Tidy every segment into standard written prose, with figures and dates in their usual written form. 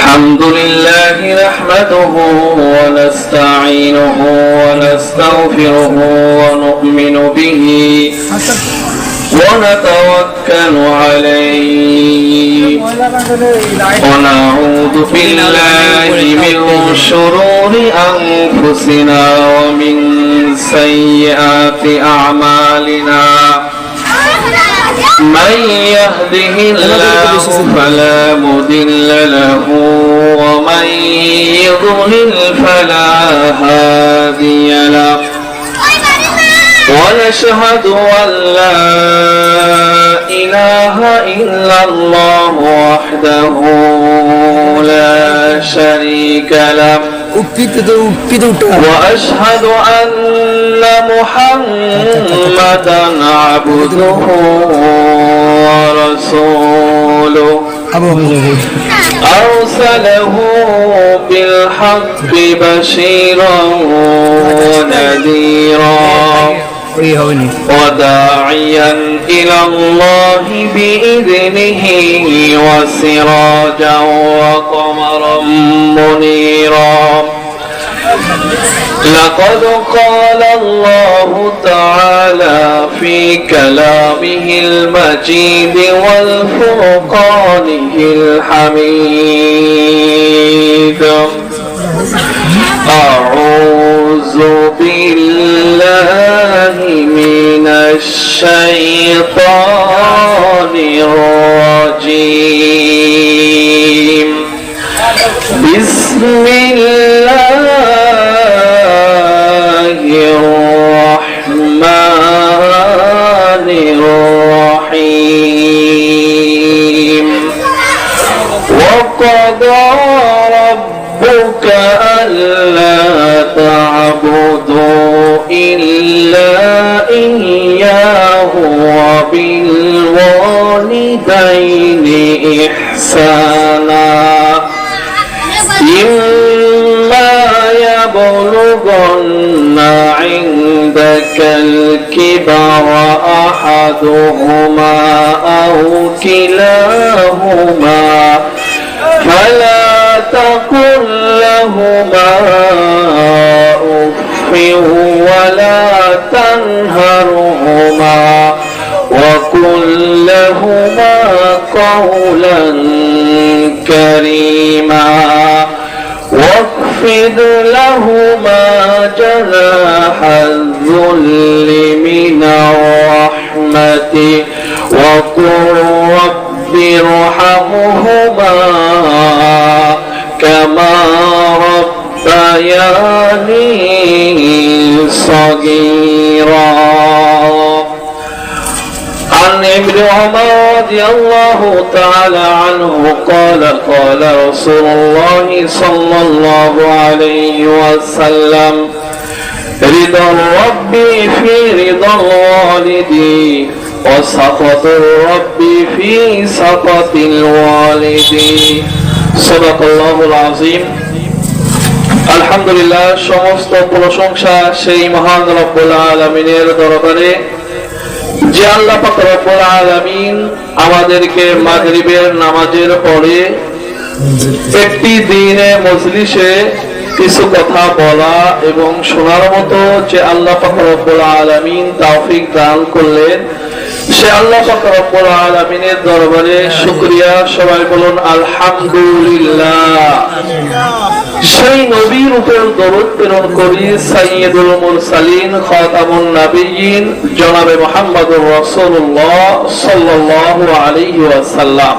الحمد لله نحمده ونستعينه ونستغفره ونؤمن به ونتوكل عليه ونعوذ بالله من شرور أنفسنا ومن سيئات أعمالنا من يهده الله فلا مضل له ومن يضلل فلا هادي له ونشهد أن لا إله إلا الله وحده لا شريك له وأشهد أن محمدا عبده ورسوله أرسله بالحق بشيرا ونذيرا وداعيا إلى الله بإذنه وسراجا وقمرا منيرا لقد قال الله تعالى في كلامه المجيد والفرقانه الحميد أعوذ بالله من الشيطان الرجيم بسم الله الرحمن الرحيم وقضى ربك ألا تعبدوا إلا إياه وبالوالدين إحسانا إما يبلغن عندك الكبر أحدهما أو كلاهما فلا تقل لهما أف ولا تنهرهما وقل لهما قولا كريما واخفض لهما جناح الذل من الرحمة وقل رب ارحمهما كما ربياني صغيرا. عن ابن عمر رضي الله تعالى عنه قال قال رسول الله صلى الله عليه وسلم رضا الرب في رضا الوالد وسخط الرب في سخط الوالد صدق الله العظيم. আলহামদুলিল্লাহ, সমস্ত প্রশংসা সেই মহান রব্বুল আলামিনের দরবারে যে আল্লাহ পাক রব্বুল আলামিন আমাদেরকে মাগরিবের নামাজের পরে একটি দিনে মজলিসে কিছু কথা বলা এবং শোনার মতো যে আল্লাহ পাক রব্বুল আলামিন তৌফিক দান করলেন, সে আল্লাহ পাক রব্বুল আলামিনের দরবারে শুকরিয়া। সবাই বলুন আলহামদুলিল্লাহ। সেই নবীর উপর দরুদ প্রেরণ করি সাইয়্যিদুল মুরসালিন খাতামুন নবিয়্যিন জনাবে মুহাম্মদুর রাসূলুল্লাহ সাল্লাল্লাহু আলাইহি ওয়াসাল্লাম।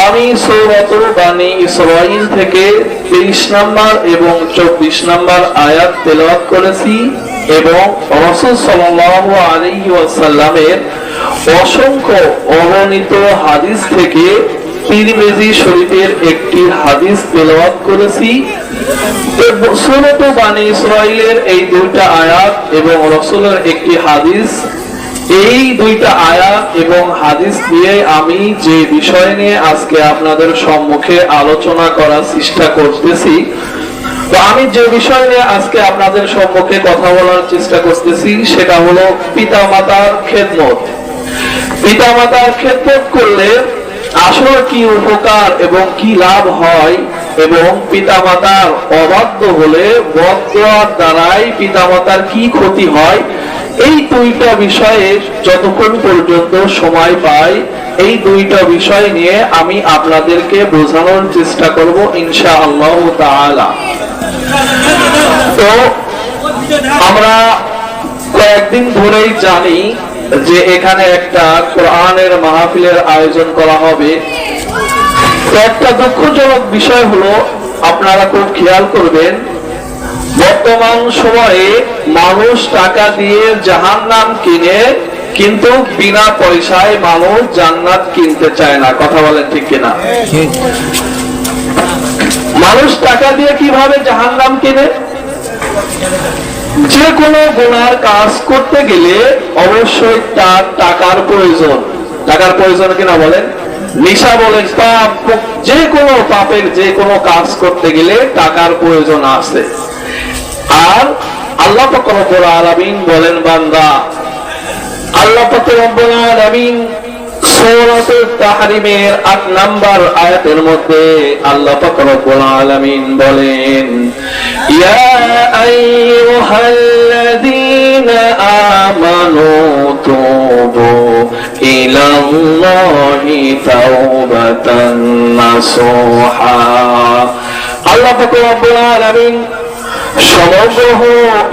আমি সূরাতুল বানী ইসরাঈল থেকে 23 নম্বর এবং 24 নম্বর আয়াত তেলাওয়াত করেছি এবং রাসূল সাল্লাল্লাহু আলাইহি ওয়াসাল্লামের অসংখ্য অগণিত হাদিস থেকে তিরমিজি শরীফের একটি হাদিস তেলাওয়াত করেছি। সূরাতুল বানী ইসরাঈলের এই দুইটা আয়াত এবং রাসূলের একটি হাদিস, এই দুইটা আয়াত এবং হাদিস দিয়ে আমি যে বিষয় নিয়ে আজকে আপনাদের সম্মুখে আলোচনা করার চেষ্টা করতেছি, তো আমি যে বিষয় নিয়ে আজকে আপনাদের সম্মুখে কথা বলার চেষ্টা করতেছি সেটা হলো পিতামাতার খেদমত। পিতামাতার খেদমত করলে আসলে কি উপকার এবং কি লাভ হয়, এবং পিতামাতার অবাধ্য হলে বদদোয়ার দ্বারাই পিতামাতার কি ক্ষতি হয়, এই দুইটা বিষয়ে যতক্ষণ পর্যন্ত সময় পাই এই দুইটা বিষয় নিয়ে আমি আপনাদেরকে বোঝানোর চেষ্টা করব ইনশাআল্লাহ তাআলা। তো আমরা কয়েকদিন ধরেই জানি যে এখানে একটা কোরআনের মাহফিলের আয়োজন করা হবে। তো একটা দুঃখজনক বিষয় হলো, আপনারা খুব খেয়াল করবেন, বর্তমান সময়ে মানুষ টাকা দিয়ে জাহান্নাম কিনে, কিন্তু বিনা পয়সায় মানুষ জান্নাত কিনতে চায় না। কথা বলেন ঠিক কিনা? মানুষ টাকা দিয়ে কিভাবে জাহান্নাম কিনে? যে কোনো গুনার কাজ করতে গেলে অবশ্যই তার টাকার প্রয়োজন। টাকার প্রয়োজন কিনা বলেন? নিশা বলেন, পাপ, যে কোনো পাপের যে কোনো কাজ করতে গেলে টাকার প্রয়োজন আছে। আর আল্লাহ পাক রব্বুল আলামিন বলেন, বান্দা, আল্লাহ পাক রব্বুল আলামিন সূরাতুত তাহরিমের ৮ নম্বর আয়াতের মধ্যে আল্লাহ পাক রব্বুল আলামিন বলেন, ইয়া আইয়ুহাল্লাযীনা আমানু তুবু ইলাল্লাহি তাওবাতান নাসুহা। আল্লাহ পাক রব্বুল আলামিন সমগ্র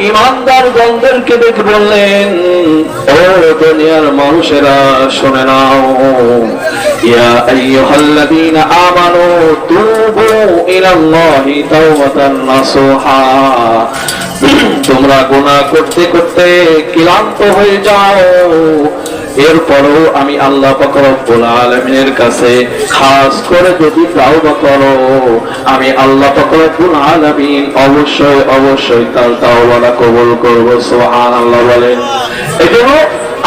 ইমানদার গণদেরকে দেখে বললেন, ও দুনিয়ার মানুষেরা শুনে নাও, ইয়া আইয়ুহাল্লাযীনা আমানু তুবু ইলাল্লাহি তাওবাতান নাসুহা। তোমরা গুনাহ করতে করতে ক্লান্ত হয়ে যাও, এরপরও আমি আল্লাহ পাক রব্বুল আলামিনের কাছে খাস করে যদি তাওবা করো, আমি আল্লাহ পাক রব্বুল আলামিন অবশ্যই অবশ্যই তার তাওবাটা কবুল করব। সুবহানাল্লাহ বলেন। এজন্য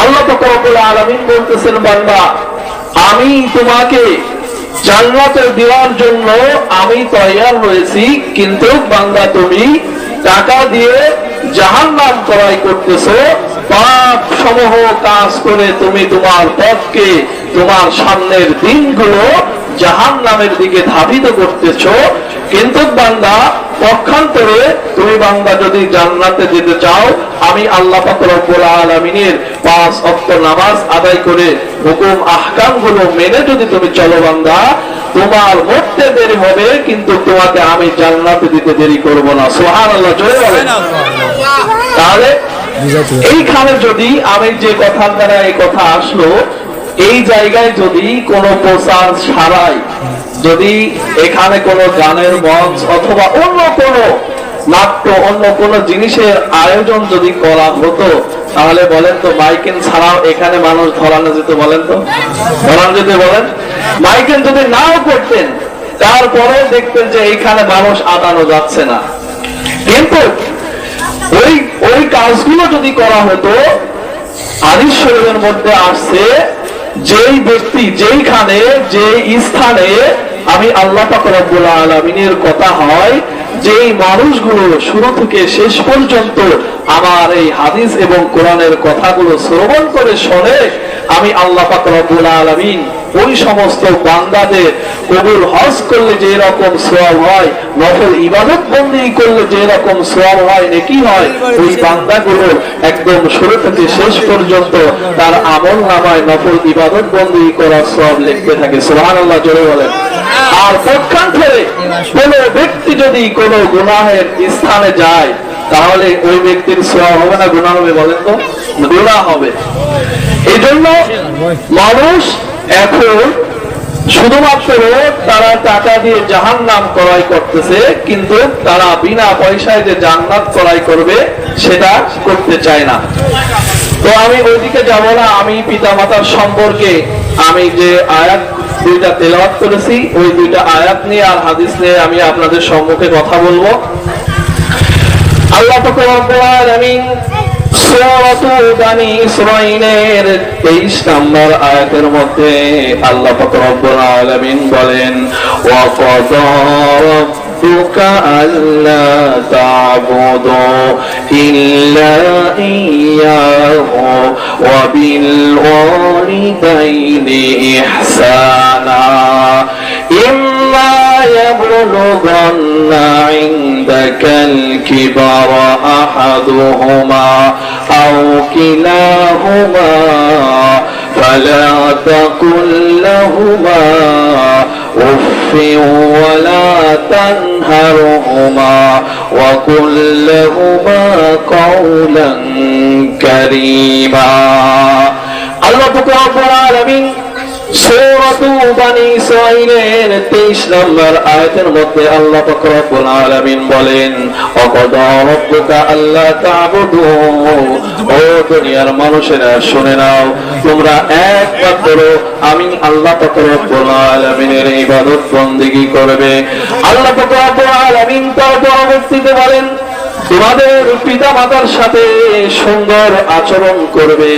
আল্লাহ পাক রব্বুল আলামিন বলতেছেন, বান্দা, আমি তোমাকে জান্নাতে দেওয়ার জন্য আমি তৈয়ার হয়েছি, কিন্তু বান্দা তুমি টাকা দিয়ে জাহান্নাম ক্রয় করতেছো, পাপ সমূহ কাজ করে তুমি তোমার পথকে, তোমার সামনের দিনগুলো জাহান্নামের দিকে ধাবিত করতেছো। কিন্তু বান্দা, পক্ষান্তরে তুমি বান্দা যদি জান্নাতে যেতে চাও, আমি আল্লাহ পাক রব্বুল আলামিনের 5 ওয়াক্ত নামাজ আদায় করে হুকুম আহকাম গুলো মেনে যদি তুমি চলো, বান্দা, তোমার মরতে দেরি হবে, কিন্তু তোমাকে আমি জান্নাতে দিতে দেরি করব না। সুবহানাল্লাহ জোরে বলেন। তাহলে এইখানে যদি আমি যে কথার দ্বারা এই কথা আসলো, এই জায়গায় যদি কোনো প্রচার ছাড়াই যদি এখানে কোনো গানের মঞ্চ অথবা অন্য কোনো নাট্য, অন্য কোনো জিনিসের আয়োজন যদি করা হতো, তাহলে বলেন তো মাইকেন ছাড়াও এখানে মানুষ ধরানো যেত? বলেন তো ধরানো যেত? বলেন। মাইকেন যদি নাও করতেন, তারপরেও দেখতেন যে এইখানে মানুষ আটানো যাচ্ছে না। কিন্তু ওই কাজগুলো যদি করা হতো, হাদিস শরীফের মধ্যে আসছে, যেই ব্যক্তি যেইখানে যে স্থানে আমি আল্লাহ পাক রব্বুল আলামিনের কথা হয়, যেই মানুষগুলো শুরু থেকে শেষ পর্যন্ত আমার এই হাদিস এবং কোরআনের কথাগুলো শ্রবণ করে শোনে, আমি আল্লাহ পাক রব্বুল আলামিন ওই সমস্ত বান্দাদের কবুল হজ করলে যে রকম সওয়াব হয়, নফল ইবাদত বন্দেগী করলে যে রকম সওয়াব হয়, নেকি হয়, ওই বান্দাগুলো একদম শুরু থেকে শেষ পর্যন্ত তার আমল নামায় নফল ইবাদত বন্দেগী করার সওয়াব লিখতে থাকে। সুবহানাল্লাহ জোরে বলেন। আর পক্ষান্তরে কোনো ব্যক্তি যদি কোনো গুনাহের স্থানে যায়, তাহলে ওই ব্যক্তির সওয়াব হবে না গুনাহ হবে? বলেন তো গুনাহ হবে। এই জন্য মানুষ এখন শুধুমাত্র তারা টাকা দিয়ে জাহান্নাম ক্রয় করতেছে, কিন্তু তারা বিনা পয়সায় যে জান্নাত ক্রয় করবে সেটা করতে চায় না। তো আমি ওইদিকে যাব না। আমি পিতামাতার সম্পর্কে আমি যে আয়াত দুইটা তেলাওয়াত করেছি, ওই দুইটা আয়াত নিয়ে আর হাদিস নিয়ে আমি আপনাদের সম্মুখে কথা বলবো। আল্লাহ পাক রব্বুল আলামিন সূরা বানী ইসরাঈলের 23 নম্বর আয়াতের মধ্যে আল্লাহ পাক রব্বুল আলামিন বলেন, ওয়া ক্বাদা রাব্বুকা আল্লা তা'বুদু إلا إياه وبالوالدين إحسانا إما يبلغن عندك الكبر أحدهما أو كلاهما فلا تقل لهما أف ولا تنهرهما وقل لهما قولا كريما الله رب العالمين সূরাতু বনী ইসরাঈলের 23 নম্বর আয়াতের মধ্যে আল্লাহ পাক রব্বুল আলামিন বলেন ওয়াকাদা রাব্বুকা আল্লা তা'বুদু ও দুনিয়ার মানুষেরা শুনে নাও তোমরা একমাত্র আমি আল্লাহ পাক রব্বুল আলামিনের ইবাদত বندگی করবে আল্লাহ পাক রব্বুল আলামিন তার পরবর্তীতে বলেন তোমাদের পিতা মাতার সাথে সুন্দর আচরণ করবে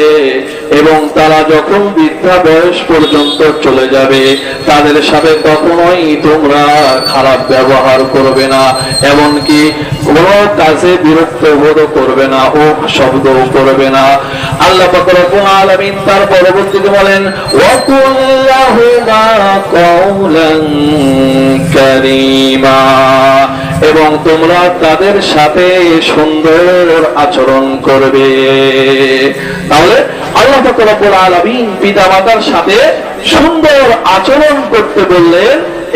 এবং তারা যখন বৃদ্ধা বয়স পর্যন্ত চলে যাবে তাদের সাথে কখনোই তোমরা খারাপ ব্যবহার করবে না এমনকি কোনো কাজে বিরক্ত বোধ করবে না ও শব্দ করবে না আল্লাহ পাক রব্বুল আলামিন তার পরবর্তীতে বলেন ওয়াকুল লাহুমা কাওলান কারীমা এবং তোমরা তাদের সাথে সুন্দর আচরণ করবে তাহলে আল্লাহ পাক রব্বুল আলামিন পিতামাতার সাথে সুন্দর আচরণ করতে বললেন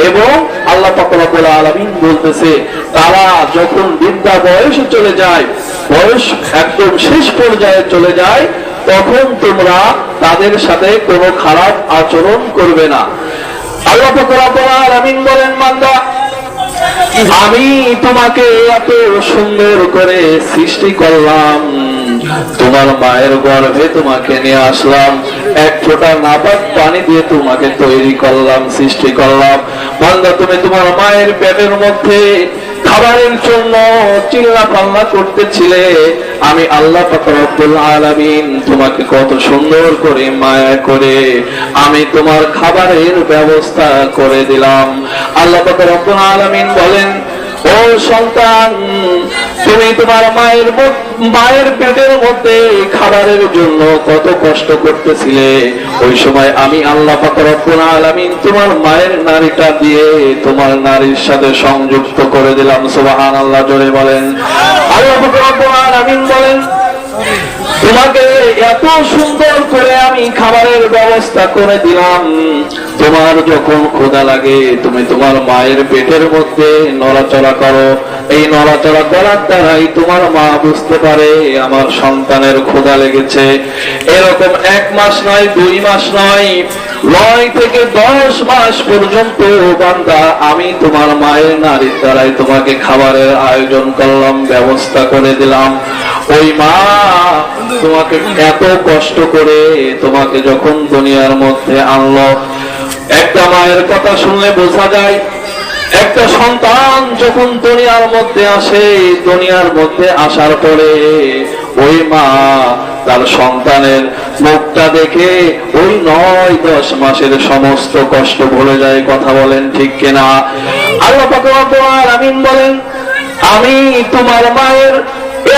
এবং আল্লাহ পাক রব্বুল আলামিন বলতেছে তারা যখন বৃদ্ধা বয়সে চলে যায় বয়স একদম শেষ পর্যায়ে চলে যায় তখন তোমরা তাদের সাথে কোনো খারাপ আচরণ করবে না আল্লাহ পাক রব্বুল আলামিন বলেন বান্দা আমি তোমাকে এত সুন্দর করে সৃষ্টি করলাম তোমার মায়ের গর্ভে তোমাকে নিয়ে আসলাম এক ফোঁটা নাপাক পানি দিয়ে তোমাকে তৈরি করলাম সৃষ্টি করলাম বান্দা তুমি তোমার মায়ের পেটের মধ্যে খাবারের জন্য চিল্লা পাল্লা করতেছিলে আমি আল্লাহ পাক রব্বুল আলামিন তোমাকে কত সুন্দর করে মায়া করে আমি তোমার খাবারের ব্যবস্থা করে দিলাম আল্লাহ পাক রব্বুল আলামিন বলেন ও সন্তান তুমি তোমার মায়ের পেটের মধ্যে খাবারের জন্য কত কষ্ট করতেছিলে ওই সময় আমি আল্লাহ পাক রব্বুল আলামিন তোমার মায়ের নারীটা দিয়ে তোমার নারীর সাথে সংযুক্ত করে দিলাম সুবহানাল্লাহ জোরে বলেন আল্লাহ পাক রব্বুল আলামিন বলেন তোমাকে এত সুন্দর করে আমি খাবারের ব্যবস্থা করে দিলাম তোমার যখন ক্ষুধা লাগে তুমি তোমার মায়ের পেটের মধ্যে নড়াচড়া করো এই নড়াচড়া করার দ্বারাই তোমার মা বুঝতে পারে আমার সন্তানের ক্ষুধা লেগেছে এরকম 1 মাস নয় 2 মাস নয় 9 থেকে 10 মাস পর্যন্ত বান্দা আমি তোমার মায়ের নারীর দ্বারাই তোমাকে খাবারের আয়োজন করলাম ব্যবস্থা করে দিলাম ওই মা তোমাকে এত কষ্ট করে তোমাকে যখন দুনিয়ার মধ্যে আনলো একটা মায়ের কথা শুনলে বোঝা যায় একটা সন্তান যখন দুনিয়ার মধ্যে আসে দুনিয়ার মধ্যে আসার পরে ওই মা তার সন্তানের মুখটা দেখে ওই 9-10 মাসের সমস্ত কষ্ট ভুলে যায় কথা বলেন ঠিক কিনা আল্লাহ পাক রব্বুল আলামিন বলেন আমি তোমার মায়ের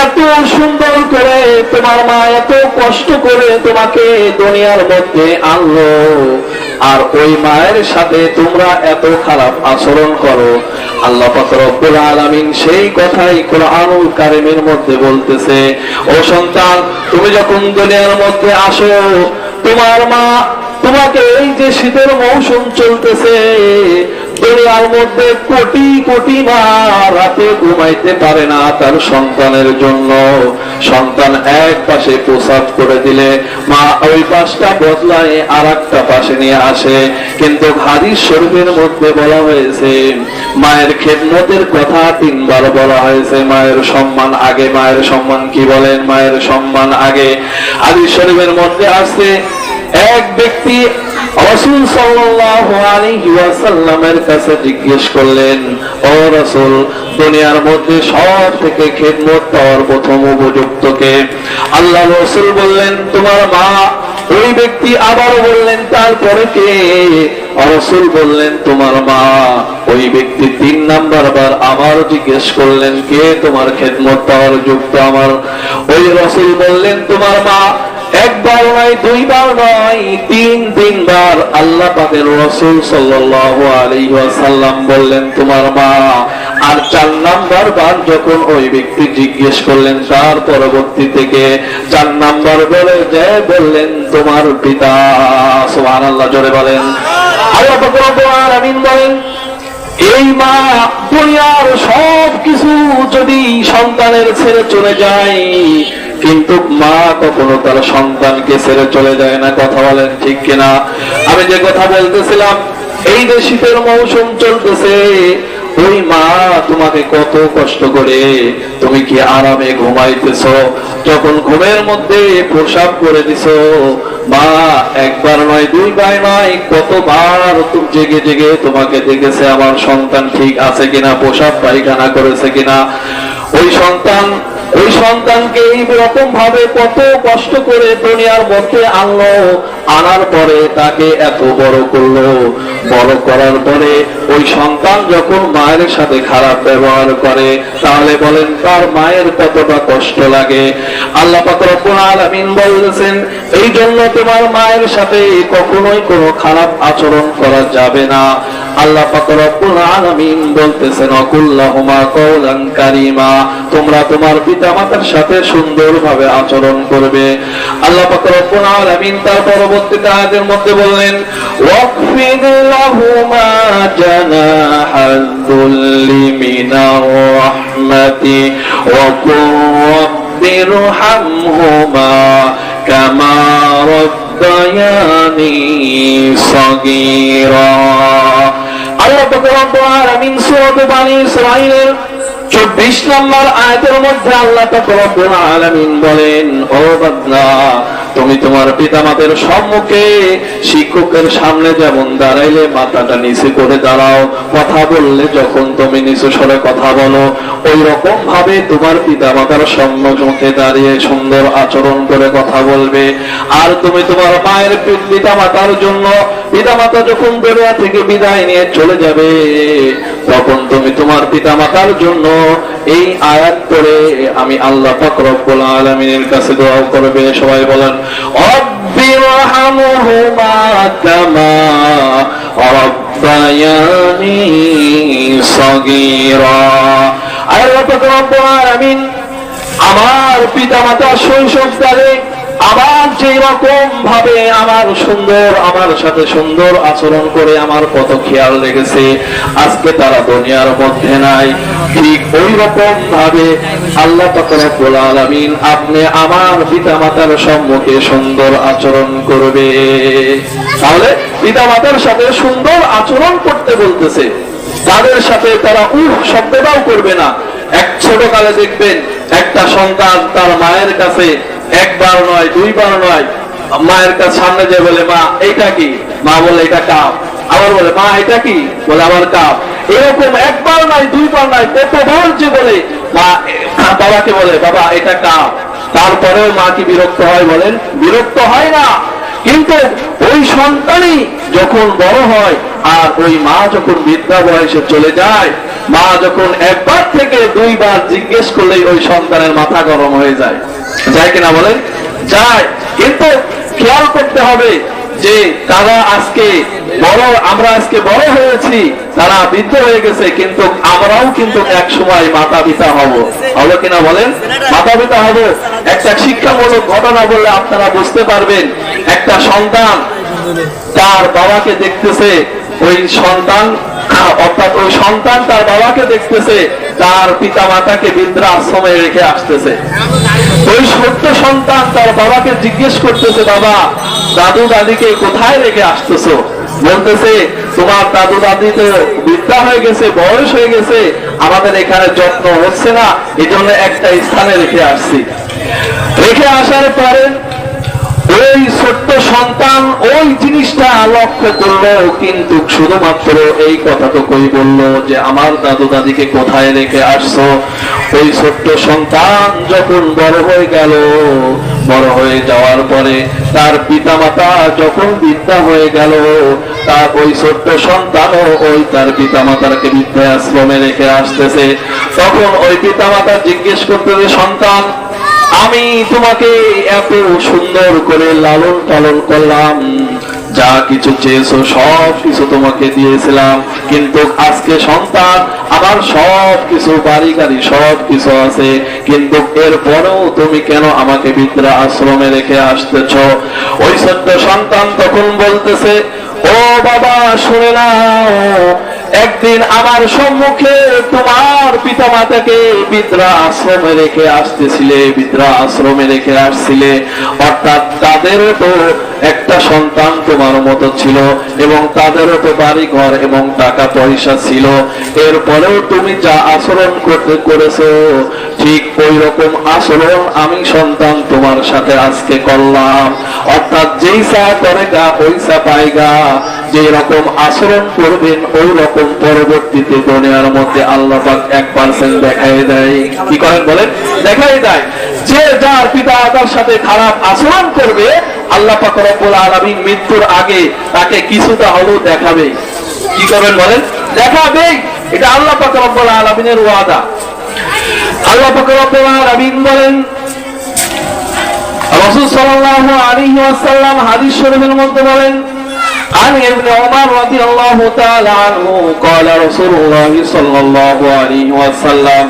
এত সুন্দর করে তোমার মা এত কষ্ট করে তোমাকে দুনিয়ার মধ্যে আনলো আর ওই মায়ের সাথে তোমরা এত খারাপ আচরণ করো আল্লাহ পাক রব্বুল আলামিন সেই কথাই কোরআনুল কারীমের মধ্যে বলতেছে ও সন্তান তুমি যখন দুনিয়ার মধ্যে আসো তোমার মা তোমাকে এই যে শীতের মৌসুম চলতেছে দুনিয়ার মধ্যে কোটি কোটি মা রাতে ঘুমাইতে পারে না তার সন্তানের জন্য সন্তান এক পাশে প্রসাব করে দিলে মা ওই পাশটা বদলায় আর একটা পাশে নিয়ে আসে কিন্তু হাদিস শরীফের মধ্যে বলা হয়েছে মায়ের খেদমতের কথা 3 বার বলা হয়েছে মায়ের সম্মান আগে মায়ের সম্মান কি বলেন মায়ের সম্মান আগে হাদিস শরীফের মধ্যে আছে এক ব্যক্তি রাসূল সাল্লাল্লাহু আলাইহি ওয়াসাল্লামের কাছে জিজ্ঞেস করলেন ও রাসূল দুনিয়ার মধ্যে সব থেকে খেদমত পাওয়ার প্রথম উপযুক্ত কে আল্লাহ রাসূল বললেন তোমার মা ওই ব্যক্তি আবার বললেন তারপরে কে রাসূল বললেন তোমার মা ওই ব্যক্তি 3 নাম্বার বার আর আবার জিজ্ঞেস করলেন, কে তোমার খেদমত পাওয়ার যোগ্য? আমার ওই রাসূল বললেন, তোমার মা। একবার নয়, দুইবার নয়, তিনবার আল্লাহ পাকের রাসূল সাল্লাল্লাহু আলাইহি ওয়াসাল্লাম বললেন, তোমার মা। আর 4 নাম্বার বার যখন ওই ব্যক্তি জিজ্ঞেস করলেন, তার পরবর্তী থেকে 4 নাম্বার বলে যে বললেন, তোমার পিতা। সুবহানাল্লাহ, জোরে বলেন। আল্লাহ পাক রব্বুল আলামিন বলেন, এই মা দুনিয়ার সব কিছু যদি সন্তানের ছেড়ে চলে যায়, কিন্তু মা কখনো তার সন্তানকে ছেড়ে চলে যায় না। কথা বলেন ঠিক কিনা? আমি যে কথা বলতেছিলাম, এই যে শীতের মৌসুম চলতেছে, ওই মা তোমাকে কত কষ্ট করে, তুমি কি আরামে ঘুমাইতেছ, যখন ঘুমের মধ্যে প্রসাব করে দিছ, মা একবার নয়, দুইবার নয়, কতবার তুমি জেগে জেগে তোমাকে দেখেছে আমার সন্তান ঠিক আছে কিনা, প্রসাব পায়খানা করেছে কিনা। ওই সন্তানকে এই রকম ভাবে কত কষ্ট করে দুনিয়ার মধ্যে আনলো, আনার পরে তাকে এত বড় করলো, বড় করার পরে ওই সন্তান যখন মায়ের সাথে খারাপ ব্যবহার করে, তাহলে বলেন তার মায়ের কতটা কষ্ট লাগে। আল্লাহ পাক রব্বুল আলামিন বলেছেন, এই জন্য তোমার মায়ের সাথে কখনোই কোনো খারাপ আচরণ করা যাবে না। আল্লাহ পাক রব্বুল আলামিন বলতেছেন, অকুল্লাহুমা কওলান কারীমা, তোমরা তোমার পিতামাতার সাথে সুন্দরভাবে আচরণ করবে। আল্লাহ পাক রব্বুল আলামিন তার পরবর্তী আয়াতের মধ্যে বললেন, ওয়াকফিদ লাহুমা জানাহাল যুল্লি মিনার রাহমাতি ওয়া কুর রাব্বিরহামহুমা কামা রাব্বায়ানি সাগীরা। আল্লাহ পাক রব্বুল আলামিন সূরা বনী ইসরাঈলের 24 নম্বর আয়াতের মধ্যে আল্লাহ পাক রব্বুল আলামিন বলেন, ও বান্দা, তুমি তোমার পিতামাতার সম্মুখে শিক্ষকের সামনে যেমন দাঁড়াইলে মাথাটা নিচে করে দাঁড়াও, কথা বললে যখন তুমি নিচু স্বরে কথা বলো, ওই রকম ভাবে তোমার পিতামাতার সম্মুখে দাঁড়িয়ে সুন্দর আচরণ করে কথা বলবে। আর তুমি তোমার মায়ের পিতামাতার জন্য, পিতামাতা যখন দুনিয়া থেকে বিদায় নিয়ে চলে যাবে, তখন তুমি তোমার পিতামাতার জন্য এই আয়াত পড়ে আমি আল্লাহ পাক রব্বুল আলামিনের কাছে দোয়া করবে। সবাই বলেন, রব্বিরহামহুমা কামা রাব্বায়ানি সাগীরা। আল্লাহ পাক রব্বুল আলামিন আমার পিতামাতা শৈশবকালে আমার যে রকম ভাবে আমার সাথে সুন্দর আচরণ করে আমার কত খেয়াল রেখেছে, আজকে তারা দুনিয়ার মধ্যে নাই, ঠিক ওই রকম ভাবে আল্লাহ পাক রব্বুল আলামিন আপনি আমার পিতামাতার সম্মুখে সুন্দর আচরণ করবে। তাহলে পিতামাতার সাথে সুন্দর আচরণ করতে বলতেছে, তাদের সাথে তারা শব্দটাও করবে না। এক ছোটকালে দেখবেন একটা সন্তান তার মায়ের কাছে একবার নয়, দুইবার নয়, মায়ের কাছে সামনে যে বলে, মা এইটা কি? মা বলে এটা কাপ। আবার বলে, মা এটা কি? বলে আমার কাপ। এরকম একবার নয়, দুইবার নয়, কতবার যে বলে, মা বাবাকে বলে, বাবা এটা কাপ। তারপরেও মা কি বিরক্ত হয়? বলেন, বিরক্ত হয় না। কিন্তু ওই সন্তানই যখন বড় হয় আর ওই মা যখন বৃদ্ধা বয়সে চলে যায়, মা যখন একবার থেকে দুইবার জিজ্ঞেস করলেই ওই সন্তানের মাথা গরম হয়ে যায়। যায় কিনা বলেন? যায়। কিন্তু খেয়াল করতে হবে যে তারা আজকে বড়, আমরা আজকে বড় হয়েছি, তারা বৃদ্ধ হয়ে গেছে, কিন্তু আমরাও কিন্তু এক সময় মাতা পিতা হব। হলো কিনা বলেন? মাতা পিতা হব। একটা শিক্ষামূলক ঘটনা বললে আপনারা বুঝতে পারবেন। একটা সন্তান তার বাবাকে দেখতেছে, ওই সন্তান অর্থাৎ ওই সন্তান তার বাবাকে দেখতেছে, তার পিতা মাতাকে বৃদ্ধাশ্রমে রেখে আসতেছে। ওই ছোট্ট সন্তান তার বাবাকে জিজ্ঞেস করতেছে, বাবা দাদু দাদিকে কোথায় রেখে আসতেছো? বলতেছে, তোমার দাদু দাদি তো বৃদ্ধা হয়ে গেছে, বয়স হয়ে গেছে, আমাদের এখানে যত্ন হচ্ছে না, এই জন্য একটা স্থানে রেখে আসছি। রেখে আসার পরে ওই ছোট্ট সন্তান ওই জিনিসটা লক্ষ্য করলো, কিন্তু শুধুমাত্র এই কথাটুকুই বললো যে আমার দাদু দাদিকে কোথায় রেখে আসছো। ওই ছোট্ট সন্তান যখন বড় হয়ে গেল, বড় হয়ে যাওয়ার পরে তার পিতামাতা যখন বৃদ্ধা হয়ে গেল, তার ওই ছোট্ট সন্তানও ওই তার পিতামাতাকে বৃদ্ধাশ্রমে রেখে আসতেছে। তখন ওই পিতামাতা জিজ্ঞেস করতেছে, সন্তান, আমি তোমাকে এত সুন্দর করে লালন পালন করলাম, যা কিছু চেয়েছো সব কিছু তোমাকে দিয়েছিলাম, কিন্তু আজকে সন্তান আমার সব কিছু বাড়ি গাড়ি সব কিছু আছে, কিন্তু এরপরেও তুমি কেন আমাকে বৃদ্ধা আশ্রমে রেখে আসতেছ? ওই ছোট্ট সন্তান তখন বলতেছে, ও বাবা শুনে নাও, একদিন আমার সম্মুখে তোমার পিতামাতাকে বৃদ্ধা আশ্রমে রেখে আসতেছিলে, বৃদ্ধা আশ্রমে রেখে আসছিলে, অর্থাৎ তাদেরও তো একটা সন্তান তোমার মতো ছিল এবং তাদেরও তো বাড়ি ঘর এবং টাকা পয়সা ছিল, এরপরেও তুমি যা আচরণ করেছো ঠিক ওই রকম আচরণ আমি সন্তান তোমার সাথে আজকে করলাম। অর্থাৎ যেই চা করে গা ওই চা পাইগা, যে রকম আচরণ করবেন ওই রকম পরবর্তীতে দুনিয়ার মধ্যে আল্লাহ পাক 1% দেখাই দেয়। কি করেন বলেন? দেখাই দেয়। যে যার পিতা মাতার সাথে খারাপ আচরণ করবে আল্লাহ পাক রব্বুল আলামিন মৃত্যুর আগে তাকে কিছুটা হলেও দেখাবে। কি করবেন বলেন? দেখাবে। এটা আল্লাহ পাক রব্বুল আলামিনের ওয়াদা। আল্লাহ পাক রব্বুল আলামিন বলেন, রাসূল সাল্লাল্লাহু আলাইহি ওয়াসাল্লাম হাদিস শরীফের মধ্যে বলেন, عن ابن عمر رضي الله تعالى عنه قال رسول الله صلى الله عليه وسلم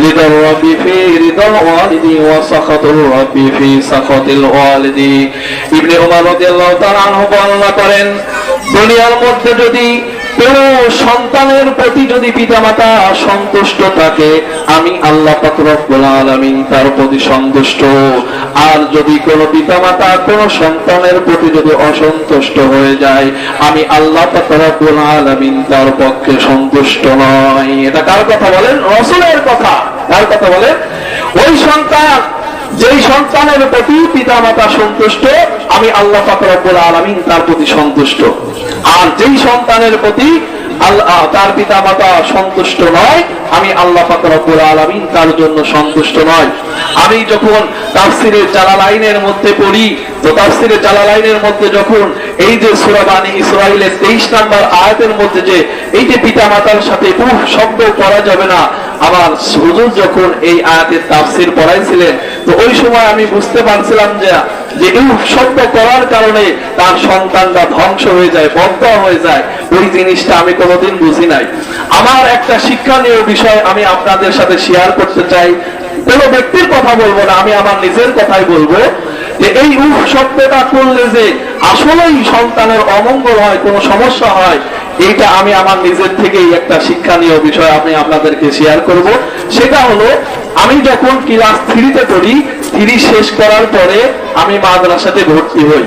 رضا الرب في رضا الوالد وسخط الرب في سخط الوالد। ইবনে উমর রাদিয়াল্লাহু তাআলা আনহু বর্ণনা করেন, দুনিয়ার মধ্যে যদি কোন সন্তানের প্রতি যদি পিতামাতা সন্তুষ্ট থাকে আমি আল্লাহ পাক রব্বুল আলামিন তার প্রতি সন্তুষ্ট, আর যদি কোন পিতামাতা কোন সন্তানের প্রতি যদি অসন্তুষ্ট হয়ে যায় আমি আল্লাহ পাক রব্বুল আলামিন তার পক্ষে সন্তুষ্ট নয়। এটা কার কথা বলেন? রাসূলের কথা। কার কথা বলেন? ওই সন্তান যেই সন্তানের প্রতি পিতামাতা সন্তুষ্ট আমি আল্লাহ পাক রব্বুল আলামিন তার প্রতি সন্তুষ্ট, আর যেই সন্তানের প্রতি তার পিতামাতা সন্তুষ্ট নয় আমি আল্লাহ পাক রব্বুল আলামিন তার জন্য সন্তুষ্ট নয়। আমি যখন তাফসীরে জালালাইনের মধ্যে পড়ি, তো তাফসীরে জালালাইনের মধ্যে যখন এই যে সূরা বানী ইসরাঈলের 23 নম্বর আয়াতের মধ্যে যে এই যে পিতামাতার সাথে উফ শব্দ করা যাবে না, আমার হুজুর যখন এই আয়াতের তাফসীর পড়াইছিলেন তো ওই সময় আমি বুঝতে পারছিলাম যে উফ শব্দ করার কারণে তার সন্তানটা ধ্বংস হয়ে যায়, বদদোয়া হয়ে যায়, ওই জিনিসটা আমি কোনোদিন বুঝি নাই। আমার একটা শিক্ষণীয় বিষয় আমি আপনাদের সাথে শেয়ার করতে চাই। কোন ব্যক্তির কথা বলবো না, আমি আমার নিজের কথাই বলবো যে এই উফ শব্দটা করলে যে আসলেই সন্তানের অমঙ্গল হয়, কোনো সমস্যা হয়, এইটা আমি আমার নিজের থেকেই একটা শিক্ষণীয় বিষয় আমি আপনাদেরকে শেয়ার করব। সেটা হলো আমি যখন ক্লাস 3-তে পড়ি, 3 শেষ করার পরে আমি মাদ্রাসাতে ভর্তি হই।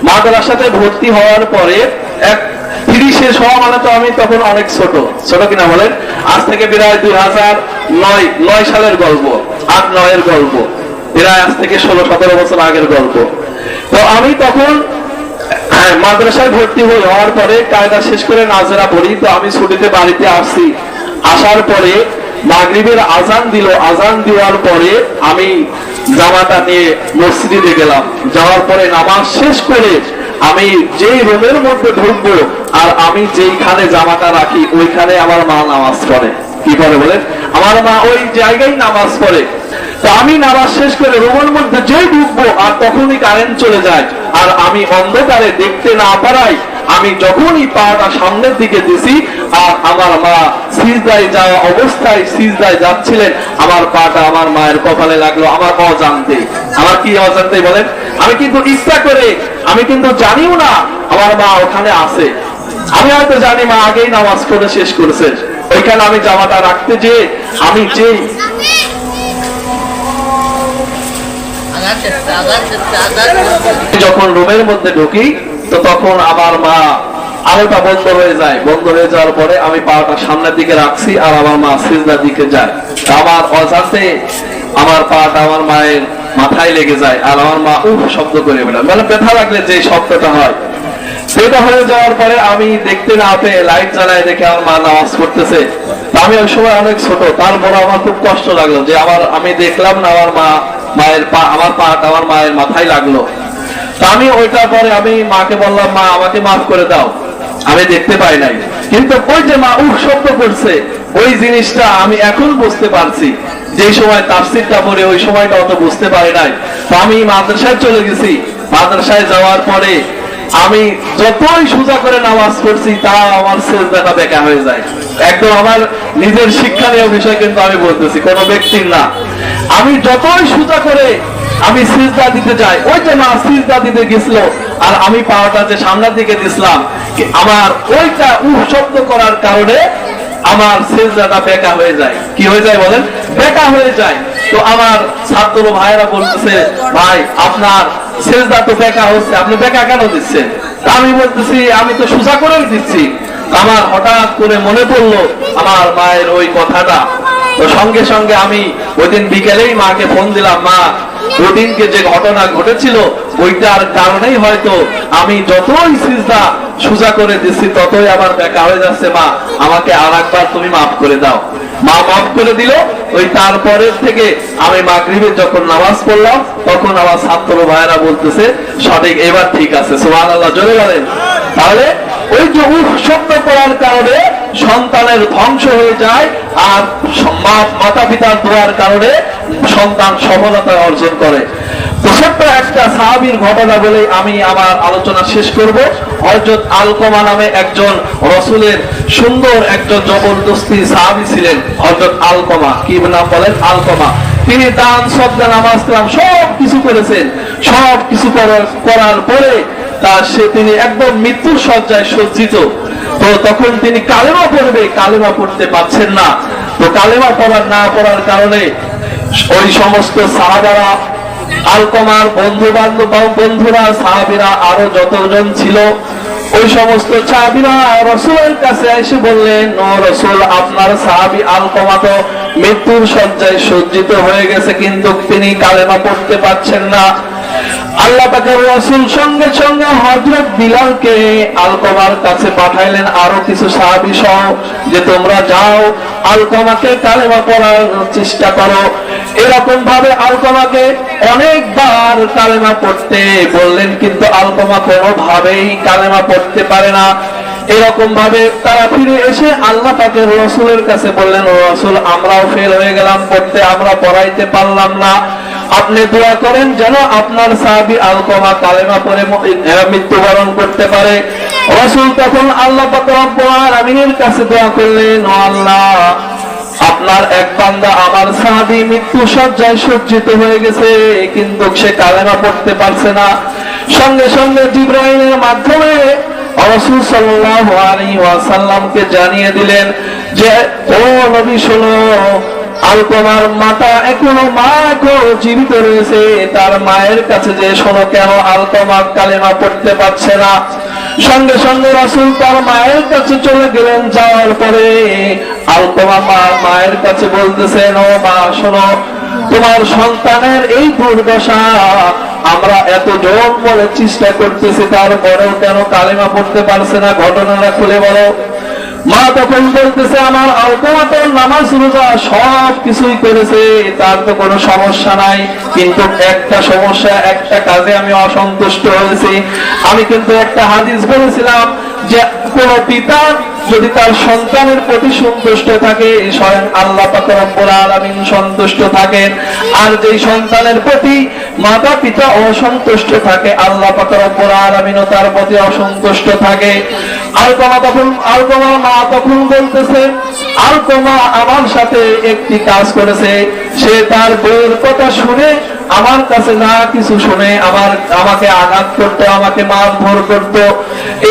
মাদ্রাসাতে ভর্তি হওয়ার পরে 3 শেষ হওয়া মানে তো আমি তখন অনেক ছোট কিনা বলেন? আজ থেকে প্রায় 2009 সালের গল্প, 8-9 গল্প, প্রায় আজ থেকে 16-17 বছর আগের গল্প। তো আমি তখন মাদ্রাসায় ভর্তি হওয়ার পরে কায়দা শেষ করে নাজেরা পড়ি। তো আমি ছুটিতে বাড়িতে আসছি, আসার পরে মাগরিবের আজান দিল, আজান দেওয়ার পরে আমি জামাটা নিয়ে মসজিদে গেলাম। যাওয়ার পরে নামাজ শেষ করে আমি যেই রুমের মধ্যে ঢুকবো আর আমি যেইখানে জামাটা রাখি ওইখানে আমার মা নামাজ পড়ে। কি করে বলেন? আমার মা ওই জায়গায় নামাজ পড়ে। তো আমি নামাজ শেষ করে রুমের মধ্যে যেই ঢুকবো আর তখনই কারেন্ট চলে যায়, আর আমি অন্ধকারে দেখতে না পারাই আমি যখনই পাটা সামনের দিকে দিছি আর আমার মা সিজদায় যাওয়া অবস্থায় সিজদায় যাচ্ছিলেন, আমার পাটা আমার মায়ের কপালে লাগলো আমার অজান্তে। আমার কি অজান্তে বলেন? আমি কিন্তু ইচ্ছা করে, আমি কিন্তু জানিও না আমার মা ওখানে আছে। আমি হয়তো জানি মা আগেই নামাজ পড়ে শেষ করেছে, ওইখানে আমি জামাটা রাখতে যে আমি যেই যখন রুমের মধ্যে ঢুকি তো তখন আমার মা আলোটা বন্ধ হয়ে যায়। বন্ধ হয়ে যাওয়ার পরে আমি পাটা সামনের দিকে রাখছি আর আমার মা সিজদার দিকে যায়। আমার অজান্তে আমার পাটা আমার মায়ের মাথায় লেগে যায় আর আমার মা উফ শব্দ করে বেড়ায়, মানে ব্যথা লাগলে যে শব্দটা হয় সেটা হয়ে যাওয়ার পরে আমি দেখতে না পেয়ে লাইট জ্বালায় দেখে আমার মা নামাজ পড়তেছে। আমি ওই সময় অনেক ছোট, তারপরে আমার খুব কষ্ট লাগলো যে আমি দেখলাম না আমার মায়ের পা আমার পাটা আমার মায়ের মাথায় লাগলো। তা আমি ওইটার পরে আমি মাকে বললাম, মা আমাকে মাফ করে দাও। আমি দেখতে পাই নাই, কিন্তু ওই যে মা উহ শব্দ করছে ওই জিনিসটা আমি এখন বুঝতে পারছি। যে সময় তাফসীরটা পড়ে ওই সময়টা অত বুঝতে পারি নাই। তো আমি মাদ্রাসায় চলে গেছি, মাদ্রাসায় যাওয়ার পরে আমি যতই সোজা করে নামাজ পড়ছি তা আমার সিজদাটা বেঁকা হয়ে যায়। একদম আমার নিজের শিক্ষণীয় বিষয় কিন্তু আমি বলতেছি, কোনো ব্যক্তির না। আমি যতই সোজা করে আমি সিজদা দিতে যাই, ওই যে মা সিজদা দিতে গেছিল আর আমি পাওয়াটা যে সামনের দিকে দিছিলাম, আমার ওইটা শব্দ করার কারণে আমার সিজদাটা বেঁকা হয়ে যায়। কি হয়ে যায় বলেন? বেঁকা হয়ে যায়। তো আমার ছাত্র ভাইরা বলতেছে, ভাই আপনার সিজদা তো বেঁকা হচ্ছে, আপনি বেঁকা কেন দিচ্ছেন? আমি বলতেছি আমি তো সোজা করেই দিচ্ছি। আমার হঠাৎ করে মনে পড়লো আমার মায়ের ওই কথাটা। তো সঙ্গে সঙ্গে আমি ওই দিন বিকেলেই মাকে ফোন দিলাম, মা ওদিনকে যে ঘটনা ঘটেছিল ওইটার কারণেই হয়তো আমি যতই সিজদা সোজা করে দিচ্ছি ততই আমার বেঁকা হয়ে যাচ্ছে, মা আমাকে আর একবার তুমি মাফ করে দাও। মা মাফ করে দিল। ওই তারপরের থেকে আমি মাগরিবের যখন নামাজ পড়লাম তখন আমার ছাত্র ভাইরা বলতেছে সঠিক, এবার ঠিক আছে, সুবহানাল্লাহ জোরে বলেন। তাহলে ওই যে শব্দ করার কারণে সন্তানের ধ্বংস হয়ে যায়, আর মাতা পিতার দোয়ার কারণে সন্তান সফলতা অর্জন করে। তো ছোট্ট একটা সাহাবীর ঘটনা বলে আমি আমার আলোচনা শেষ করব। হযরত আলকমা নামে একজন রাসূলের সুন্দর একজন জবরদস্তি সাহাবী ছিলেন, হযরত আলকমা। কি নাম বলেন? আলকমা। তিনি দান সদকা নামাজ কালাম সব কিছু করেছেন। সব কিছু করার পরে তিনি একদম মৃত্যুর শয্যায় সজ্জিত। তো তখন তিনি কালেমা পড়বে, কালেমা পড়তে পারছেন না। তো কালেমা না পড়ার কারণে ওই সমস্ত সাহাবারা, আলকমার বন্ধুরা, সাহাবীরা আরো যতজন ছিল, ওই সমস্ত সাহাবীরা রাসূলের কাছে এসে বললেন, ও রাসূল, আপনার সাহাবী আলকমা তো মৃত্যুর শয্যায় সজ্জিত হয়ে গেছে, কিন্তু তিনি কালেমা পড়তে পারছেন না। আল্লাহ পাকের রাসূল সঙ্গে সঙ্গে হযরত বিলালকে আলকমার কাছে পাঠাইলেন আরো কিছু সাহাবী সহ, যে তোমরা যাও আলকমাকে কালেমা পড়ার চেষ্টা করো। এরকম ভাবে আলকমাকে অনেকবার কালেমা পড়তে বললেন, কিন্তু আলকমা কোনোভাবেই কালেমা পড়তে পারে না। এরকম ভাবে তারা ফিরে এসে আল্লাহ পাকের রাসূলের কাছে বললেন, ও রাসূল, আমরাও ফেল হয়ে গেলাম পড়তে, আমরা পড়াইতে পারলাম না, আপনি দোয়া করেন যেন আপনার সাহাবী আলকমা কালেমা পড়ে মৃত্যুবরণ করতে পারে। রাসূল তখন আল্লাহ পাক রব্বুল আলামিনের কাছে দোয়া করলেন, ও আল্লাহ, আপনার এক বান্দা আমার সাহাবী মৃত্যু শয্যায় সজ্জিত হয়ে গেছে, কিন্তু সে কালেমা পড়তে পারছে না। সঙ্গে সঙ্গে জিবরাইলের মাধ্যমে রাসূল সাল্লাল্লাহু আলাইহি ওয়াসাল্লামকে জানিয়ে দিলেন যে, ও নবী শোনো, আলকমার মাতা এখনো জীবিত রয়েছে, তার মায়ের কাছে যে শোনো কেন আলকমা কালেমা পড়তে পারছে না। সঙ্গে সঙ্গে রাসূল তার মায়ের কাছে চলে গেলেন। যাওয়ার পরে আলকমা মায়ের কাছে বলতেছেন, ও মা শোনো, তোমার সন্তানের এই দুর্দশা, আমরা এত জোর বলে চেষ্টা করতেছি, তারপরেও কেন কালেমা পড়তে পারছে না, ঘটনাটা খুলে বলো। মা তখন বলতেছে, আমার আলকমা তো নামাজ রোজা সব কিছুই করেছে, তার তো কোনো সমস্যা নাই, কিন্তু একটা সমস্যা, একটা কাজে আমি অসন্তুষ্ট হয়েছি। আমি কিন্তু একটা হাদিস বলেছিলাম যে কোন পিতা যদি তার সন্তানের প্রতি সন্তুষ্ট থাকে, স্বয়ং আল্লাহ পাক রব্বুল আলামিন সন্তুষ্ট থাকেন। আর যেই সন্তানের প্রতি মাতা পিতা অসন্তুষ্ট থাকে, আল্লাহ পাক রব্বুল আলামিনও তার প্রতি অসন্তুষ্ট থাকে। আলকমার মা তখন বলতেছে, আলকমা আমার সাথে একটি কাজ করেছে, সে তার বউয়ের কথা শুনে আমার কাছে না কিছু শুনে আমাকে আঘাত করতো, আমাকে মারধর করতো,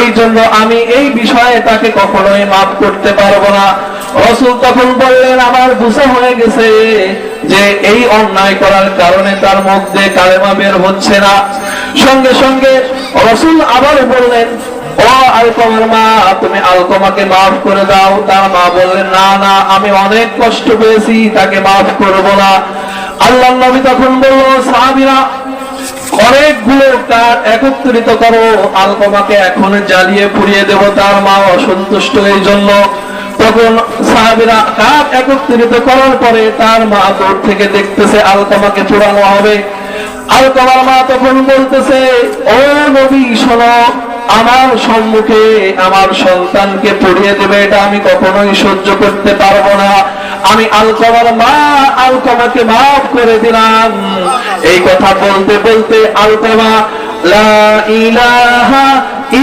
এই জন্য আমি এই বিষয়ে তাকে কখনোই মাফ করতে পারবো না। রাসূল তখন বললেন, আমার বুঝা হয়ে গেছে যে এই অন্যায় করার কারণে তার মুখ দিয়ে কালেমা বের হচ্ছে না। সঙ্গে সঙ্গে রাসূল আবার বললেন, ও আলকমার মা, তুমি আলকমাকে মাফ করে দাও। তার মা বললেন, না না, আমি অনেক কষ্ট পেয়েছি, তাকে মাফ করবো না। আল্লাহর নবী তখন বলল, সাহাবীরা অনেকগুলো কাঠ একত্রিত করো, আলকমাকে এখন জ্বালিয়ে পুড়িয়ে দেব, তার মা অসন্তুষ্ট এই জন্য। তখন সাহাবীরা কাঠ একত্রিত করার পরে তার মা দূর থেকে দেখতেছে আলকমাকে পোড়ানো হবে। আলকমার মা তখন বলতেছে, ও নবী শোনো, আমার সম্মুখে আমার সন্তানকে পড়িয়ে দেবে, এটা আমি কখনোই সহ্য করতে পারবো না। আমি আলকমার মা আলকমাকে মাফ করে দিলাম। এই কথা বলতে বলতে আলকমা লা ইলাহা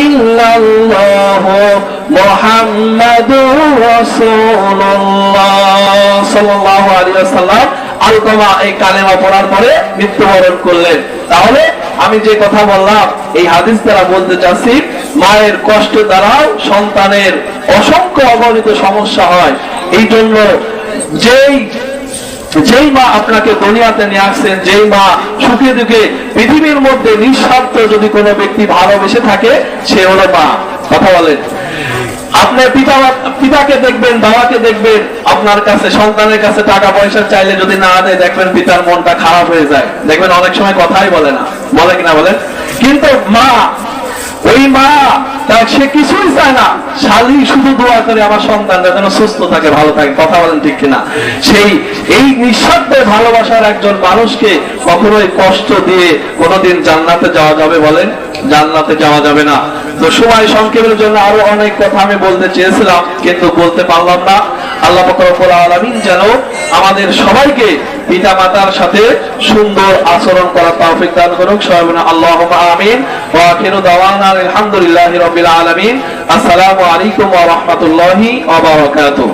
ইল্লাল্লাহ মুহাম্মাদুর রাসূলুল্লাহ সাল্লাল্লাহু আলাইহি ওয়াসাল্লাম আলকমা এই কালেমা পড়ার পরে মৃত্যুবরণ করলেন। তাহলে আমি যে কথা বললাম, এই হাদিস দ্বারা বলতে চাচ্ছি, মায়ের কষ্ট দ্বারাও সন্তানের অসংখ্য অগণিত সমস্যা হয়। এই জন্য যেই মা আপনাকে দুনিয়াতে নিয়ে আসছেন, যেই মা সুখে দুঃখে পৃথিবীর মধ্যে নিঃস্বার্থ যদি কোনো ব্যক্তি ভালোবেসে থাকে, সে হলো মা। কথা বলেন, আপনি পিতাকে দেখবেন, বাবাকে দেখবেন, আপনার কাছে সন্তানের কাছে টাকা পয়সা চাইলে যদি না দেয়, দেখবেন পিতার মনটা খারাপ হয়ে যায়। দেখবেন অনেক সময় কথাই বলে না, বলে কিনা বলেন। কিন্তু মা, ওই মা সে কিছুই চায় না, শালি শুধু দোয়া করে আমার সন্তানরা যেন সুস্থ থাকে, ভালো থাকে। কথা বলেন ঠিক কিনা? এই নিঃস্বার্থে ভালোবাসার একজন মানুষকে কখনোই কষ্ট দিয়ে কোনোদিন জান্নাতে যাওয়া যাবে? বলেন, জান্নাতে যাওয়া যাবে না। তো সময় সংক্ষেপের জন্য আরো অনেক কথা আমি বলতে চেয়েছিলাম, কিন্তু বলতে পারলাম না। আল্লাহ পাক রব্বুল আলামিন যেন আমাদের সবাইকে পিতা মাতার সাথে সুন্দর আচরণ করার তৌফিক দান করুক। সবাই বলুন আল্লাহুম্মা আমিন। ওয়া আখিরু দাওয়ানা আলহামদুলিল্লাহি রাব্বিল আলামিন। আসসালামু আলাইকুম ওয়া রাহমাতুল্লাহি ওয়া বারাকাতুহু।